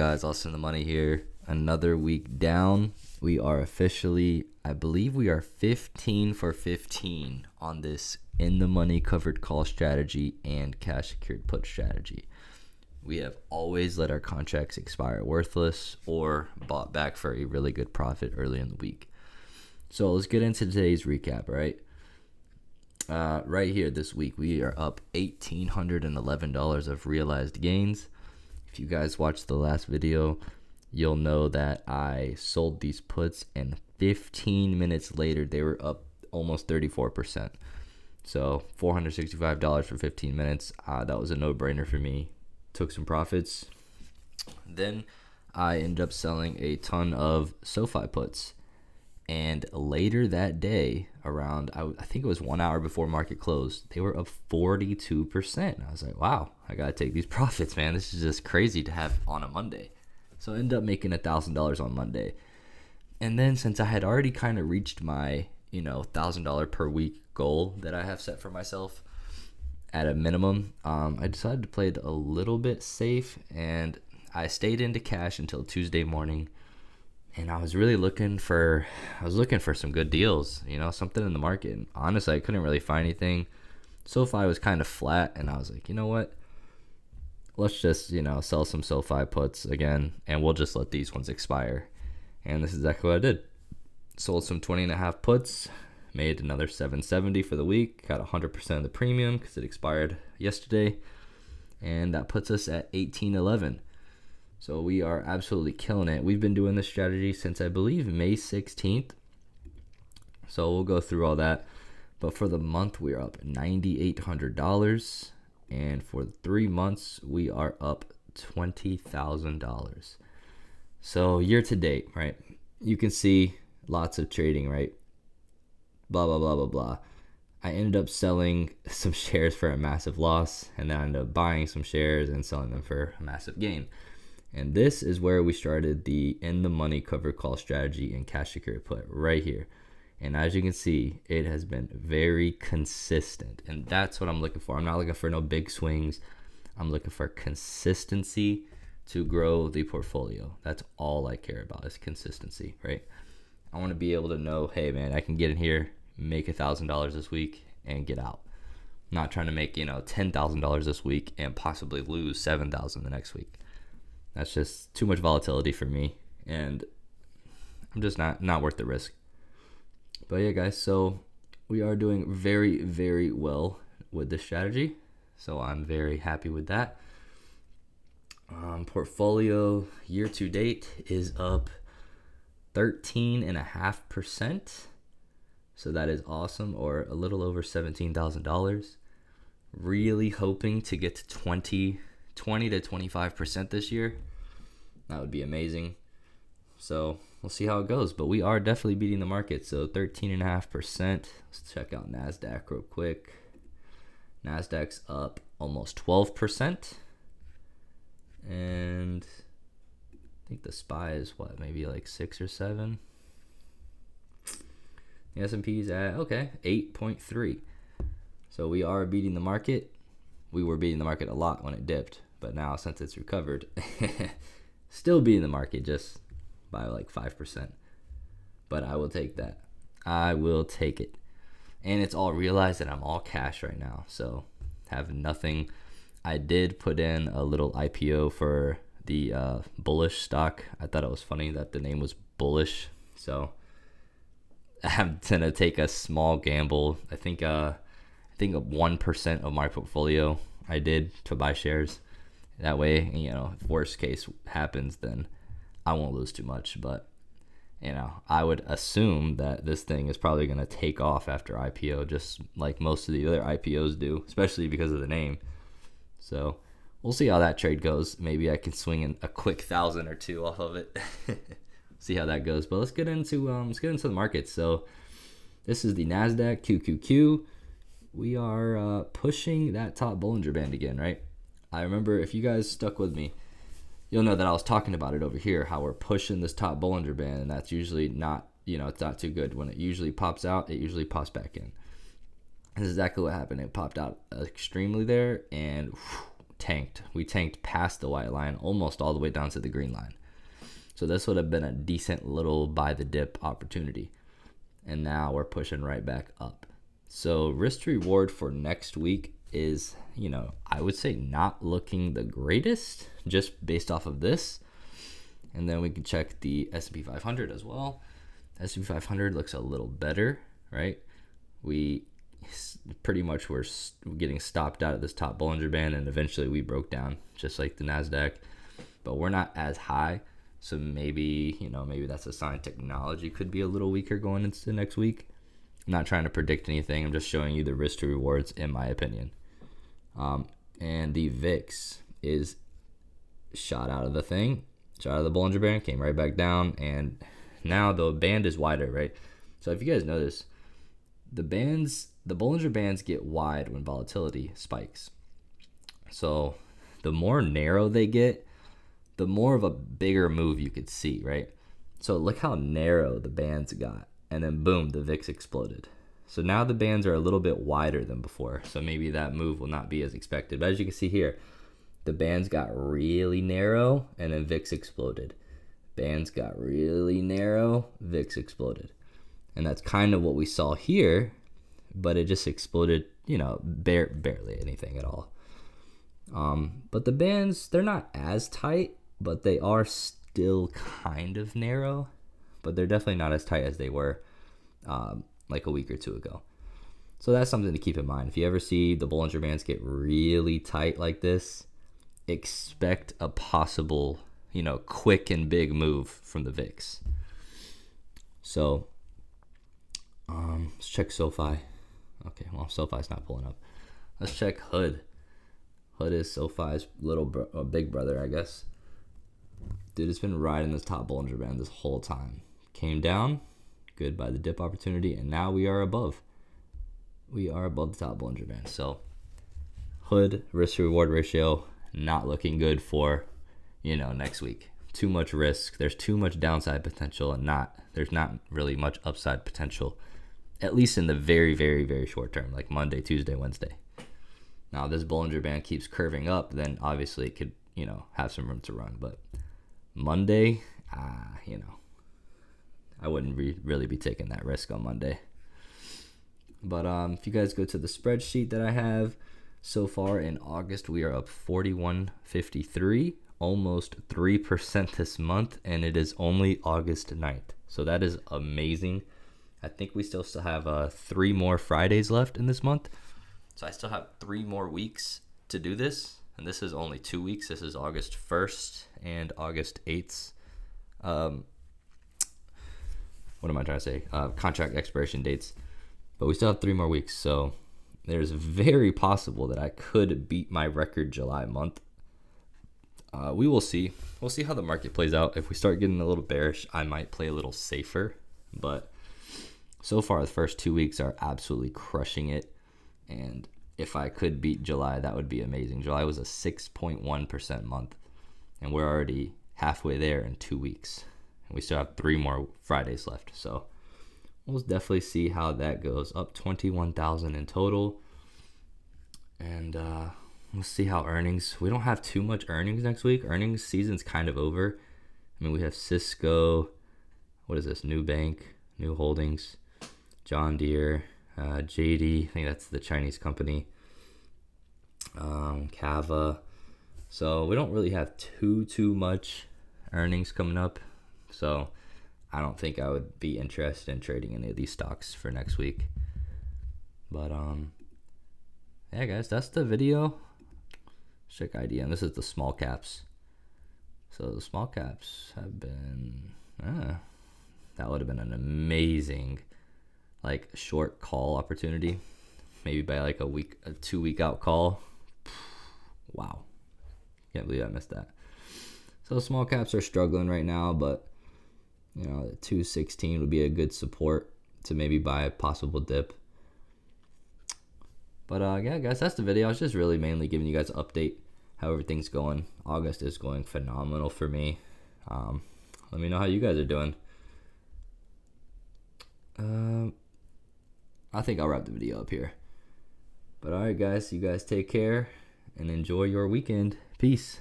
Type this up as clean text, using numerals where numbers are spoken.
Guys, Austin the Money here. Another week down. We are officially, I believe we are 15 for 15 on this in the money covered call strategy and cash secured put strategy. We have always let our contracts expire worthless or bought back for a really good profit early in the week. So let's get into today's recap, right? Right here this week, we are up $1,811 of realized gains. If you guys watched the last video, you'll know that I sold these puts and 15 minutes later, they were up almost 34%. So $465 for 15 minutes. That was a no-brainer for me. Took some profits. Then I ended up selling a ton of SoFi puts. And later that day, around, I think it was 1 hour before market closed, they were up 42%. I was like, wow, I got to take these profits, man. This is just crazy to have on a Monday. So I ended up making $1,000 on Monday. And then since I had already kind of reached my, $1,000 per week goal that I have set for myself at a minimum, I decided to play it a little bit safe. And I stayed into cash until Tuesday morning. And I was really looking for some good deals, something in the market. And honestly, I couldn't really find anything. SoFi was kind of flat, and I was like, you know what? Let's just, sell some SoFi puts again, and we'll just let these ones expire. And this is exactly what I did. Sold some 20.5 puts, made another $770 for the week, got 100% of the premium because it expired yesterday, and that puts us at $1,811. So we are absolutely killing it. We've been doing this strategy since I believe May 16th. So we'll go through all that. But for the month, we are up $9,800. And for 3 months, we are up $20,000. So year to date, right? You can see lots of trading, right? Blah, blah, blah, blah, blah. I ended up selling some shares for a massive loss. And then I ended up buying some shares and selling them for a massive gain. And this is where we started the in the money covered call strategy and cash secured put right here. And as you can see, it has been very consistent. And that's what I'm looking for. I'm not looking for no big swings. I'm looking for consistency to grow the portfolio. That's all I care about is consistency, right? I want to be able to know, hey man, I can get in here, make $1,000 this week and get out. I'm not trying to make, $10,000 this week and possibly lose $7,000 the next week. That's just too much volatility for me, and I'm just not worth the risk. But yeah, guys, so we are doing very, very well with this strategy, so I'm very happy with that. Portfolio year to date is up 13.5%, so that is awesome, or a little over $17,000. Really hoping to get to 20 to 25% this year. That would be amazing. So we'll see how it goes, but we are definitely beating the market. So 13.5%. Let's check out NASDAQ real quick. NASDAQ's up almost 12%. And I think the SPY is maybe like 6 or 7. The S&P's at 8.3. So we are beating the market. We were beating the market a lot when it dipped, but now since it's recovered, still beating the market just by like 5%. But I will take that. I will take it. And it's all realized that I'm all cash right now, so have nothing. I did put in a little IPO for the bullish stock. I thought it was funny that the name was bullish, so I'm gonna take a small gamble. I think 1% of my portfolio I did to buy shares. That way, if worst case happens, then I won't lose too much. But, I would assume that this thing is probably going to take off after IPO, just like most of the other IPOs do, especially because of the name. So we'll see how that trade goes. Maybe I can swing in a quick 1,000 or 2 off of it. See how that goes. But let's get into the markets. So this is the NASDAQ QQQ. We are pushing that top Bollinger Band again, right? I remember if you guys stuck with me, you'll know that I was talking about it over here, how we're pushing this top Bollinger Band, and that's usually not, it's not too good. When it usually pops out, it usually pops back in. That's exactly what happened. It popped out extremely there and tanked. We tanked past the white line, almost all the way down to the green line. So this would have been a decent little buy the dip opportunity. And now we're pushing right back up. So risk to reward for next week is, I would say not looking the greatest just based off of this. And then we can check the S&P 500 as well. S&P 500 looks a little better, right? We pretty much were getting stopped out of this top Bollinger Band, and eventually we broke down just like the NASDAQ. But we're not as high. So maybe that's a sign technology could be a little weaker going into next week. I'm not trying to predict anything. I'm just showing you the risk to rewards in my opinion. And the VIX is shot out of the thing, shot out of the Bollinger Band, came right back down, and now the band is wider, right? So if you guys notice, the Bollinger Bands get wide when volatility spikes. So the more narrow they get, the more of a bigger move you could see, right? So look how narrow the bands got, and then boom, the VIX exploded. So now the bands are a little bit wider than before, so maybe that move will not be as expected. But as you can see here, the bands got really narrow, and then VIX exploded. Bands got really narrow, VIX exploded. And that's kind of what we saw here, but it just exploded, barely anything at all. But the bands, they're not as tight, but they are still kind of narrow, but they're definitely not as tight as they were like a week or two ago. So that's something to keep in mind. If you ever see the Bollinger Bands get really tight like this, expect a possible, quick and big move from the VIX. So let's check SoFi. Okay, well, SoFi's not pulling up. Let's check HOOD. HOOD is SoFi's big brother, I guess. Dude, it's been riding this top Bollinger Band this whole time. Came down, good by the dip opportunity, and now we are above. We are above the top Bollinger Band. So HOOD risk to reward ratio not looking good for, next week. Too much risk. There's too much downside potential, and there's not really much upside potential, at least in the very, very, very short term, like Monday, Tuesday, Wednesday. Now, this Bollinger Band keeps curving up, then obviously it could, have some room to run. But Monday, I wouldn't really be taking that risk on Monday. But if you guys go to the spreadsheet that I have, so far in August, we are up 41.53, almost 3% this month, and it is only August 9th. So that is amazing. I think we still have 3 more Fridays left in this month. So I still have 3 more weeks to do this, and this is only 2 weeks. This is August 1st and August 8th. What am I trying to say? Contract expiration dates. But we still have 3 more weeks, so there's very possible that I could beat my record July month. We will see. We'll see how the market plays out. If we start getting a little bearish, I might play a little safer. But so far, the first 2 weeks are absolutely crushing it. And if I could beat July, that would be amazing. July was a 6.1% month, and we're already halfway there in 2 weeks. And we still have 3 more Fridays left. So we'll definitely see how that goes. Up 21,000 in total. And we'll see how earnings. We don't have too much earnings next week. Earnings season's kind of over. I mean, we have Cisco. What is this? New Bank, New Holdings, John Deere, JD. I think that's the Chinese company. Cava. So we don't really have too much earnings coming up. So I don't think I would be interested in trading any of these stocks for next week. But yeah, guys, that's the video. Check IDM. This is the small caps. So the small caps have been that would have been an amazing short call opportunity. Maybe by a 2 week out call. Wow. Can't believe I missed that. So small caps are struggling right now, but the 216 would be a good support to maybe buy a possible dip. But yeah, guys, that's the video. I was just really mainly giving you guys an update how everything's going. August is going phenomenal for me. Let me know how you guys are doing. I think I'll wrap the video up here. But all right, guys, you guys take care, and enjoy your weekend. Peace.